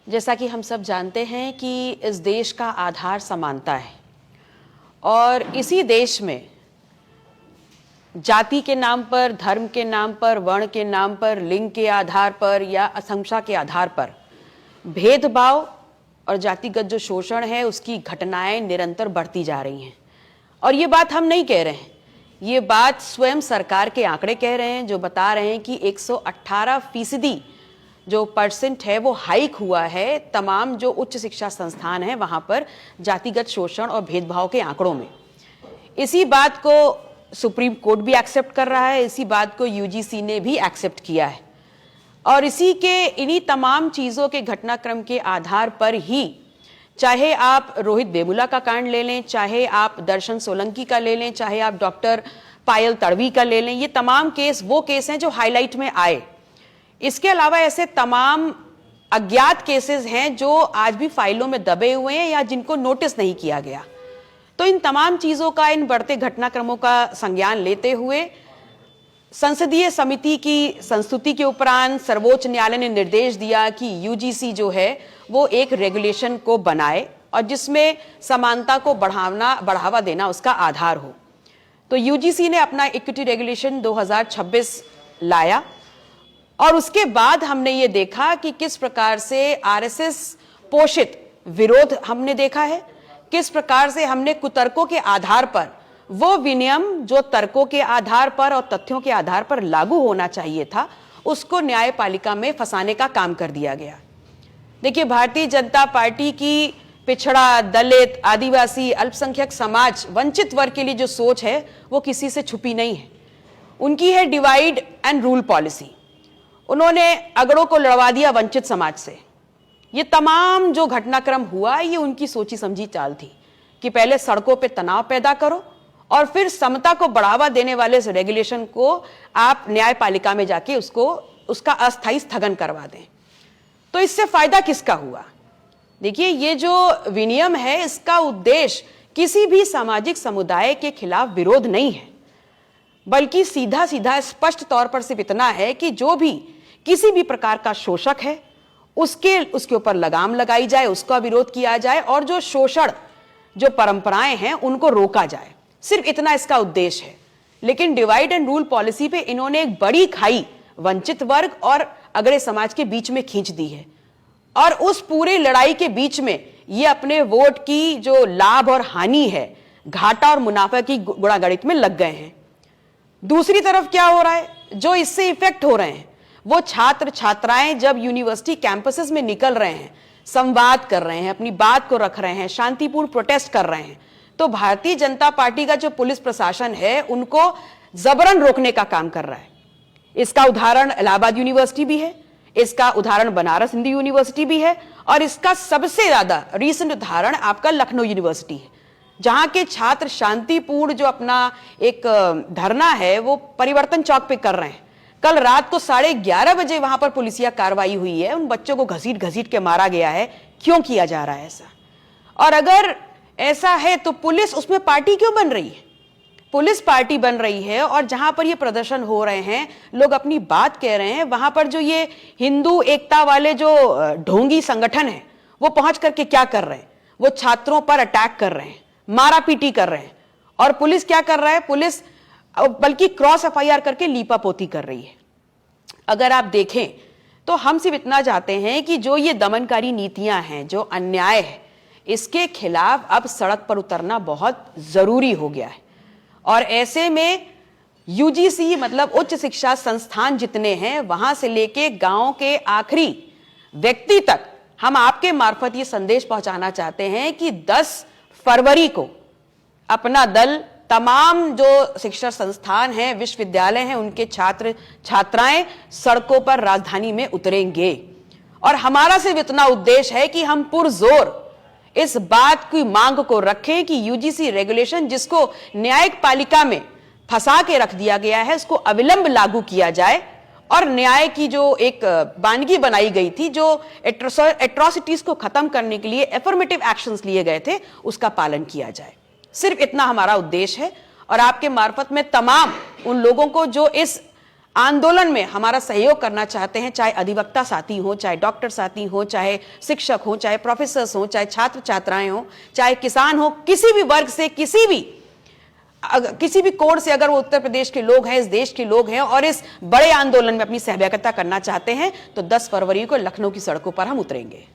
जैसा कि हम सब जानते हैं कि इस देश का आधार समानता है और इसी देश में जाति के नाम पर, धर्म के नाम पर, वर्ण के नाम पर, लिंग के आधार पर या असंख्या के आधार पर भेदभाव और जातिगत जो शोषण है उसकी घटनाएं निरंतर बढ़ती जा रही हैं। और ये बात हम नहीं कह रहे हैं, ये बात स्वयं सरकार के आंकड़े कह रहे हैं, जो बता रहे हैं कि 118% जो परसेंट है वो हाइक हुआ है तमाम जो उच्च शिक्षा संस्थान हैं वहां पर जातिगत शोषण और भेदभाव के आंकड़ों में। इसी बात को सुप्रीम कोर्ट भी एक्सेप्ट कर रहा है, इसी बात को यूजीसी ने भी एक्सेप्ट किया है और इन्हीं तमाम चीजों के घटनाक्रम के आधार पर ही, चाहे आप रोहित वेमुला का कांड ले लें, चाहे आप दर्शन सोलंकी का ले लें, चाहे आप डॉक्टर पायल तड़वी का ले लें, ये तमाम केस वो केस हैं जो हाईलाइट में आए। इसके अलावा ऐसे तमाम अज्ञात केसेस हैं जो आज भी फाइलों में दबे हुए हैं या जिनको नोटिस नहीं किया गया। तो इन तमाम चीजों का, इन बढ़ते घटनाक्रमों का संज्ञान लेते हुए संसदीय समिति की संस्तुति के उपरांत सर्वोच्च न्यायालय ने निर्देश दिया कि यूजीसी जो है वो एक रेगुलेशन को बनाए और जिसमें समानता को बढ़ावा देना उसका आधार हो। तो यूजीसी ने अपना इक्विटी रेगुलेशन 2026 लाया और उसके बाद हमने ये देखा कि किस प्रकार से आरएसएस पोषित विरोध हमने देखा है, किस प्रकार से हमने कुतर्कों के आधार पर वो विनियम जो तर्कों के आधार पर और तथ्यों के आधार पर लागू होना चाहिए था उसको न्यायपालिका में फंसाने का काम कर दिया गया। देखिए, भारतीय जनता पार्टी की पिछड़ा, दलित, आदिवासी, अल्पसंख्यक समाज, वंचित वर्ग के लिए जो सोच है वो किसी से छुपी नहीं है। उनकी है डिवाइड एंड रूल पॉलिसी। उन्होंने अगड़ों को लड़वा दिया वंचित समाज से। ये तमाम जो घटनाक्रम हुआ ये उनकी सोची समझी चाल थी कि पहले सड़कों पे तनाव पैदा करो और फिर समता को बढ़ावा देने वाले इस रेगुलेशन को आप न्यायपालिका में जाके उसका अस्थायी स्थगन करवा दें। तो इससे फायदा किसका हुआ? देखिए, ये जो विनियम है इसका उद्देश्य किसी भी सामाजिक समुदाय के खिलाफ विरोध नहीं है, बल्कि सीधा सीधा स्पष्ट तौर पर सिर्फ इतना है कि जो भी किसी भी प्रकार का शोषक है उसके ऊपर लगाम लगाई जाए, उसका विरोध किया जाए और जो शोषण जो परंपराएं हैं उनको रोका जाए। सिर्फ इतना इसका उद्देश्य है। लेकिन डिवाइड एंड रूल पॉलिसी पे इन्होंने एक बड़ी खाई वंचित वर्ग और अगड़े समाज के बीच में खींच दी है और उस पूरे लड़ाई के बीच में ये अपने वोट की जो लाभ और हानि है, घाटा और मुनाफा की गुणागणित में लग गए हैं। दूसरी तरफ क्या हो रहा है, जो इससे इफेक्ट हो रहे हैं वो छात्र छात्राएं जब यूनिवर्सिटी कैंपसेस में निकल रहे हैं, संवाद कर रहे हैं, अपनी बात को रख रहे हैं, शांतिपूर्ण प्रोटेस्ट कर रहे हैं, तो भारतीय जनता पार्टी का जो पुलिस प्रशासन है उनको जबरन रोकने का काम कर रहा है। इसका उदाहरण इलाहाबाद यूनिवर्सिटी भी है, इसका उदाहरण बनारस हिंदू यूनिवर्सिटी भी है और इसका सबसे ज्यादा रीसेंट उदाहरण आपका लखनऊ यूनिवर्सिटी है, जहां के छात्र शांतिपूर्ण जो अपना एक धरना है वो परिवर्तन चौक पे कर रहे हैं। कल रात को 11:30 बजे वहां पर पुलिसिया कार्रवाई हुई है, उन बच्चों को घसीट घसीट के मारा गया है। क्यों किया जा रहा है ऐसा? और अगर ऐसा है तो पुलिस उसमें पार्टी क्यों बन रही है? पुलिस पार्टी बन रही है और जहां पर ये प्रदर्शन हो रहे हैं, लोग अपनी बात कह रहे हैं, वहां पर जो ये हिंदू एकता वाले जो ढोंगी संगठन है वो पहुंच करके क्या कर रहे हैं? वो छात्रों पर अटैक कर रहे हैं, मारा पीटी कर रहे हैं। और पुलिस क्या कर रहा है? पुलिस बल्कि क्रॉस एफआईआर करके लीपापोती कर रही है। अगर आप देखें तो हम सिर्फ इतना चाहते हैं कि जो ये दमनकारी नीतियां हैं, जो अन्याय है, इसके खिलाफ अब सड़क पर उतरना बहुत जरूरी हो गया है। और ऐसे में यूजीसी मतलब उच्च शिक्षा संस्थान जितने हैं वहां से लेके गांव के आखिरी व्यक्ति तक हम आपके मार्फत ये संदेश पहुंचाना चाहते हैं कि 10 फरवरी को अपना दल, तमाम जो शिक्षा संस्थान हैं, विश्वविद्यालय हैं, उनके छात्र छात्राएं सड़कों पर राजधानी में उतरेंगे। और हमारा सिर्फ इतना उद्देश्य है कि हम पुरजोर इस बात की मांग को रखें कि यूजीसी रेगुलेशन जिसको न्यायिक पालिका में फंसा के रख दिया गया है उसको अविलंब लागू किया जाए और न्याय की जो एक वानगी बनाई गई थी, जो एट्रोसिटीज को खत्म करने के लिए एफर्मेटिव एक्शंस लिए गए थे, उसका पालन किया जाए। सिर्फ इतना हमारा उद्देश्य है और आपके मार्फत में तमाम उन लोगों को जो इस आंदोलन में हमारा सहयोग करना चाहते हैं, चाहे अधिवक्ता साथी हो, चाहे डॉक्टर साथी हो, चाहे शिक्षक हो, चाहे प्रोफेसर्स हो, चाहे छात्र छात्राएं हो, चाहे किसान हो, किसी भी वर्ग से, किसी भी कोण से अगर वो उत्तर प्रदेश के लोग हैं, इस देश के लोग हैं और इस बड़े आंदोलन में अपनी सहभागिता करना चाहते हैं, तो 10 फरवरी को लखनऊ की सड़कों पर हम उतरेंगे।